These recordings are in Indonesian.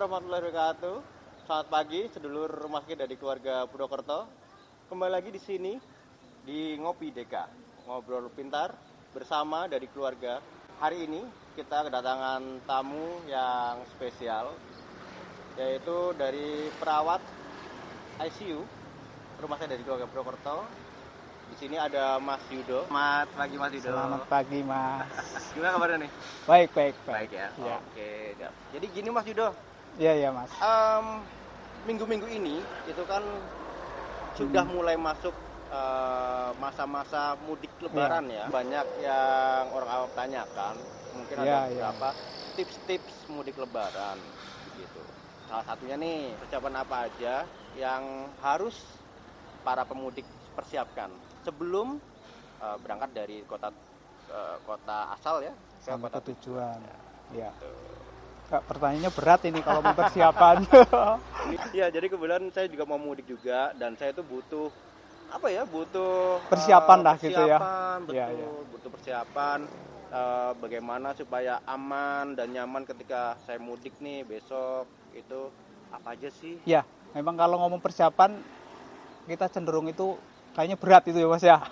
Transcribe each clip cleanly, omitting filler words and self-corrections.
warahmatullahi wabarakatuh. Selamat pagi, sedulur rumah sakit dari keluarga Purwokerto. Kembali lagi di sini di Ngopi Deka, ngobrol pintar bersama dari keluarga. Hari ini kita kedatangan tamu yang spesial, yaitu dari perawat ICU rumah sakit dari keluarga Purwokerto. Di sini ada Mas Yudo. Selamat pagi Mas Yudo. Selamat pagi Mas. Gimana kabarnya nih? Baik. Baik ya. Ya. Oke. Jadi gini Mas Yudo. Iya Mas. Minggu-minggu ini itu kan sudah mulai masuk masa-masa mudik Lebaran ya. Banyak yang orang awam tanyakan. Mungkin ada beberapa tips-tips mudik Lebaran gitu. Salah satunya nih, persiapan apa aja yang harus para pemudik persiapkan sebelum berangkat dari kota asal ya ke kota tujuan. Ya. Gitu. Pertanyaannya berat ini kalau mau persiapan. Iya, jadi kebetulan saya juga mau mudik juga dan saya itu butuh persiapan lah gitu ya. Betul, ya. Butuh persiapan bagaimana supaya aman dan nyaman ketika saya mudik nih besok itu apa aja sih? Ya, memang kalau ngomong persiapan kita cenderung itu kayaknya berat itu ya Mas ya.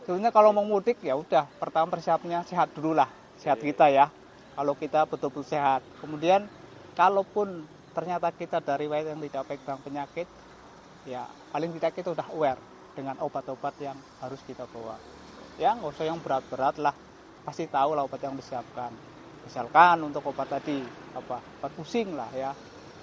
Sebenarnya kalau mau mudik ya udah pertama persiapannya sehat dulu lah, sehat kita ya. Kalau kita betul-betul sehat. Kemudian kalaupun ternyata kita dari riwayat yang tidak pegang penyakit, ya paling tidak kita udah aware dengan obat-obat yang harus kita bawa. Ya nggak usah yang berat-berat lah, pasti tahu lah obat yang disiapkan. Misalkan untuk obat tadi obat pusing lah ya,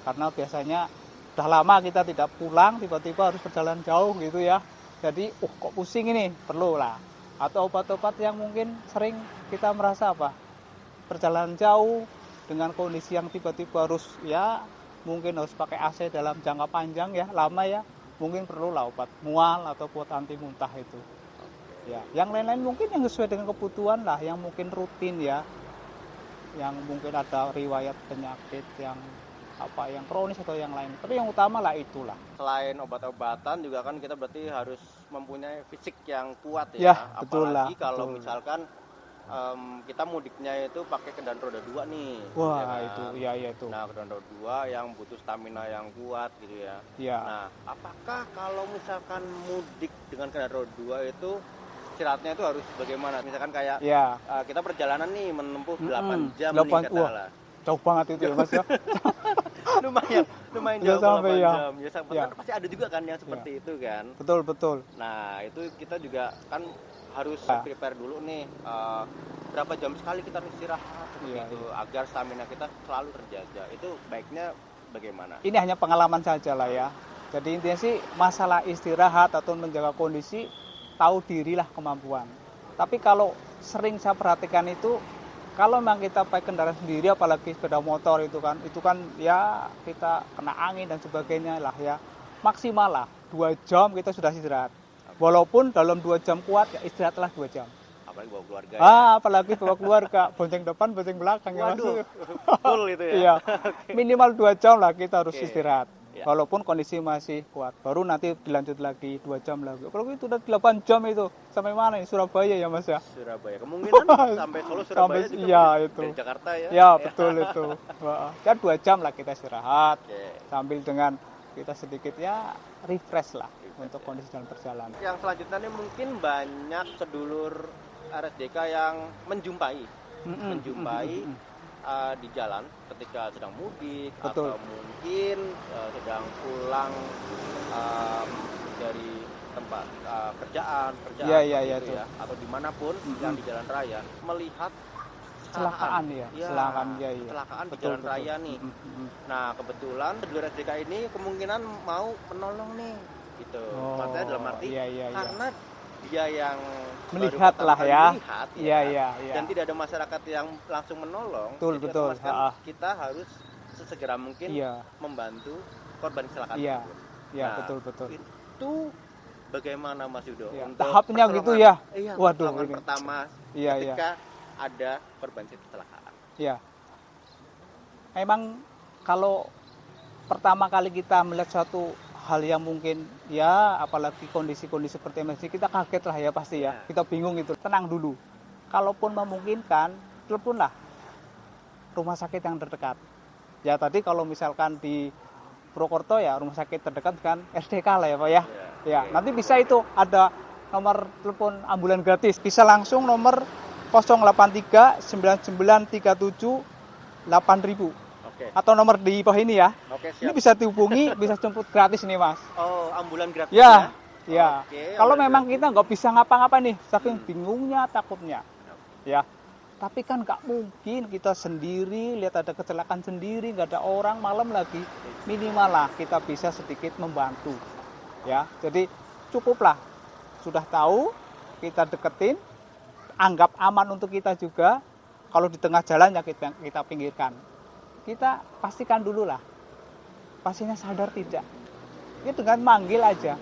karena biasanya udah lama kita tidak pulang, tiba-tiba harus berjalan jauh gitu ya. Jadi, kok pusing ini, perlu lah. Atau obat-obat yang mungkin sering kita merasa perjalanan jauh dengan kondisi yang tiba-tiba harus mungkin harus pakai AC dalam jangka panjang ya, lama ya. Mungkin perlu lah obat mual atau obat anti muntah itu. Ya, yang lain-lain mungkin yang sesuai dengan kebutuhan lah, yang mungkin rutin ya. Yang mungkin ada riwayat penyakit yang kronis atau yang lain. Tapi yang utama lah itulah. Selain obat-obatan juga kan kita berarti harus mempunyai fisik yang kuat ya. Apalagi kalau misalkan kita mudiknya itu pakai kendaraan roda 2 nih. Wah, ya kan? Itu. Nah, kendaraan roda 2 yang butuh stamina yang kuat gitu ya. Ya. Nah, apakah kalau misalkan mudik dengan kendaraan roda 2 itu istirahatnya itu harus bagaimana? Misalkan kayak kita perjalanan nih menempuh 8 jam nih katakanlah. Jauh banget itu ya Mas ya. lumayan jauh 8 jam. Ya, pasti ada juga kan yang seperti itu kan. Betul. Nah, itu kita juga kan harus prepare dulu nih berapa jam sekali kita istirahat gitu agar stamina kita selalu terjaga. Itu baiknya bagaimana? Ini hanya pengalaman saja lah ya. Jadi intinya sih masalah istirahat atau menjaga kondisi, tahu dirilah kemampuan. Tapi kalau sering saya perhatikan itu, kalau memang kita pakai kendaraan sendiri, apalagi sepeda motor itu kan ya kita kena angin dan sebagainya lah ya, maksimal lah 2 jam kita sudah istirahat. Walaupun dalam 2 jam kuat ya istirahatlah 2 jam. Apalagi bawa keluarga. Apalagi bawa keluarga, bonceng depan, bonceng belakang. Waduh, full itu ya. Iya. Minimal 2 jam lah kita harus istirahat. Ya. Walaupun kondisi masih kuat, baru nanti dilanjut lagi 2 jam lagi. Kalau itu udah 8 jam itu, sampai mana nih? Surabaya ya Mas ya? Surabaya, kemungkinan sampai Solo, Surabaya juga itu. Dari Jakarta ya? Ya betul itu. Kan 2 jam lah kita istirahat, sambil dengan kita sedikit refresh lah untuk kondisi dalam perjalanan. Yang selanjutnya nih mungkin banyak sedulur RSDK yang menjumpai di jalan ketika sedang mudik. Betul. Atau mungkin sedang pulang dari tempat kerjaan gitu ya, atau dimanapun yang di jalan raya melihat kecelakaan di jalan raya nih. Nah, kebetulan sedulur RSDK ini kemungkinan mau menolong nih gitu. Maksudnya dalam arti karena dia yang melihat lah ya. Dan tidak ada masyarakat yang langsung menolong. Betul. Kita harus sesegera mungkin membantu korban kecelakaan tersebut. Iya, betul. Itu bagaimana Mas Yudo? Untuk tahapnya gitu ya. Waduh, pertama ketika ada korban kecelakaan. Iya. Memang kalau pertama kali kita melihat suatu hal yang mungkin apalagi kondisi-kondisi seperti emergency, kita kaget lah ya pasti ya. Kita bingung itu. Tenang dulu. Kalaupun memungkinkan, teleponlah rumah sakit yang terdekat. Ya tadi kalau misalkan di Purwokerto ya rumah sakit terdekat kan SDK lah ya Pak ya. Ya, nanti bisa itu ada nomor telepon ambulan gratis. Bisa langsung nomor 083 9937 8000. Oke. Atau nomor di bawah ini ya. Oke, Ini siap. bisa dihubungi, bisa jemput gratis nih Mas. Oh, ambulan gratis Ya, ya? ya. Oke, Kalau ambulan memang gratis. kita nggak bisa ngapa-ngapa nih, saking bingungnya, takutnya. Ya, tapi kan nggak mungkin kita sendiri, lihat ada kecelakaan sendiri, nggak ada orang, malam lagi. Minimal lah kita bisa sedikit membantu. Ya, jadi cukuplah. Sudah tahu, kita deketin, anggap aman untuk kita juga. Kalau di tengah jalan ya kita pinggirkan. Kita pastikan dulu lah, pasiennya sadar tidak. Ya dengan manggil aja,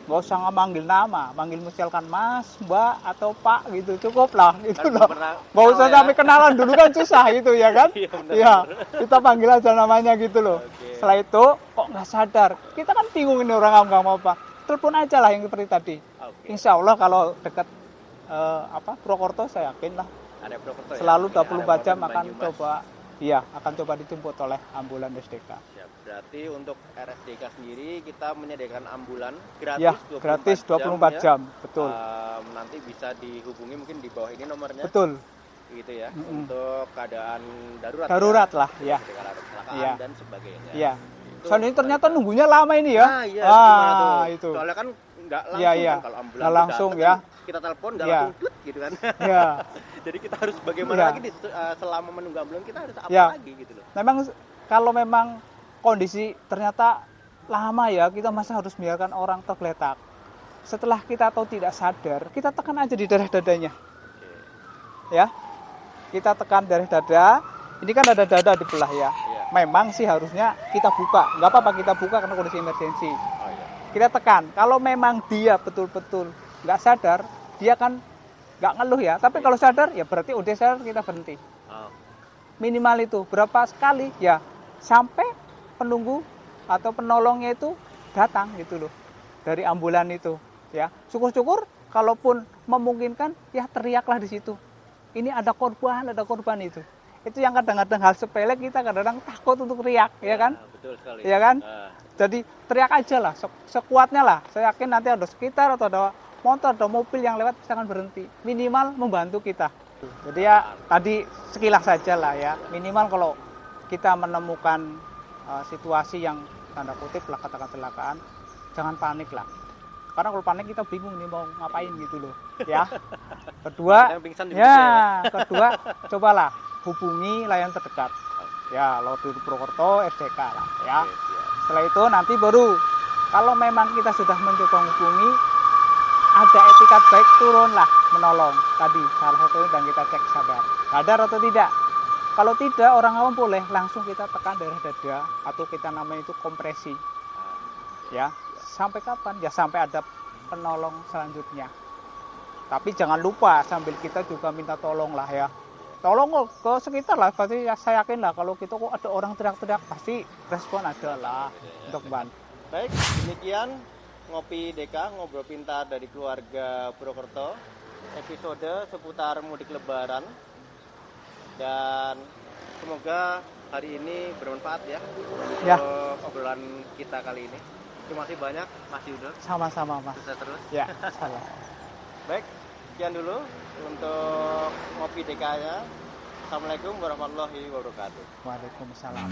nggak usah manggil nama, manggil misalkan Mas, Mbak atau Pak gitu, cukup lah gitu Kan loh. pernah Nggak usah kenal sampai kenalan dulu kan susah gitu ya kan? Iya, benar, Iya, benar. kita panggil aja namanya gitu loh. Oke. Setelah itu kok nggak sadar, kita kan bingung ini orang nggak mau apa. Telepon aja lah yang seperti tadi. Oke. Insya Allah kalau dekat Purwokerto saya yakin lah Ada Purwokerto ya? selalu Ini 24 jam ada akan Banyumas. coba. Iya, akan coba dijemput oleh ambulan SDK. Siap. Berarti untuk RSDK sendiri kita menyediakan ambulan gratis Ya, gratis 24 jam, ya. betul. Nanti bisa dihubungi mungkin di bawah ini nomornya. Betul. Gitu ya. Mm-mm. Untuk keadaan darurat. Darurat lah, ya. Ketika ada kecelakaan Iya. dan sebagainya. Iya. Itu Soalnya ini ternyata kita- nunggunya lama ini ya. Ah, iya, gimana tuh? itu. Soalnya kan nggak langsung Iya, iya. kan kalau ambulan Nggak tuh langsung datang, ya. Kita telepon nggak Iya. langsung tut gitu kan. Ya. Jadi kita harus bagaimana Iya. lagi nih selama menunggu ambulan kita harus apa Iya. lagi gitu loh. Memang kalau memang kondisi ternyata lama ya, kita masa harus biarkan orang tergeletak. Setelah kita tahu tidak sadar, kita tekan aja di darah dadanya. Oke. Ya. Kita tekan darah dada. Ini kan ada dada di belah ya. Iya. Memang sih harusnya kita buka. Nggak apa-apa kita buka karena kondisi emergensi. Oh iya. Kita tekan. Kalau memang dia betul-betul nggak sadar, dia kan nggak ngeluh ya. Tapi kalau sadar, ya berarti udah sadar kita berhenti. Oh. Minimal itu berapa sekali ya sampai penunggu atau penolongnya itu datang gitu loh dari ambulan itu ya. Syukur-syukur kalaupun memungkinkan ya teriaklah di situ. Ini ada korban itu. Itu yang kadang-kadang hal sepele kita kadang-kadang takut untuk teriak ya kan? Betul sekali. Iya kan? Ah. Jadi teriak aja lah, sekuatnya lah. Saya yakin nanti ada sekitar atau ada motor, ada mobil yang lewat jangan berhenti. Minimal membantu kita. Jadi ya tadi sekilas saja lah ya. Minimal kalau kita menemukan situasi yang tanda kutip lah katakan kecelakaan, jangan panik lah. Karena kalau panik kita bingung nih mau ngapain gitu loh. Ya. Kedua, Kita yang pingsan di ya, kedua cobalah hubungi layanan terdekat. Ya, lo di Purwokerto SDK lah ya. Oke, siap. Setelah itu nanti baru kalau memang kita sudah mencoba menghubungi ada etikat baik turunlah menolong tadi salah satunya dan kita cek sadar atau tidak. Kalau tidak orang awam boleh langsung kita tekan darah dada atau kita namanya itu kompresi ya. Sampai kapan? Ya sampai ada penolong selanjutnya. Tapi jangan lupa sambil kita juga minta tolong lah ya. Tolong ke sekitar lah, pasti ya, saya yakin lah kalau kita kok ada orang teriak-teriak pasti respon ada lah untuk bantu. Baik, demikian Ngopi DK, ngobrol pintar dari keluarga Purwokerto, episode seputar mudik lebaran. Dan semoga hari ini bermanfaat ya Ya. untuk obrolan kita kali ini. Terima kasih banyak Mas Yudo, Sama-sama Mas. sukses terus. Ya, salah. Baik, sekian dulu untuk Ngopi DK-nya. Assalamualaikum warahmatullahi wabarakatuh. Waalaikumsalam.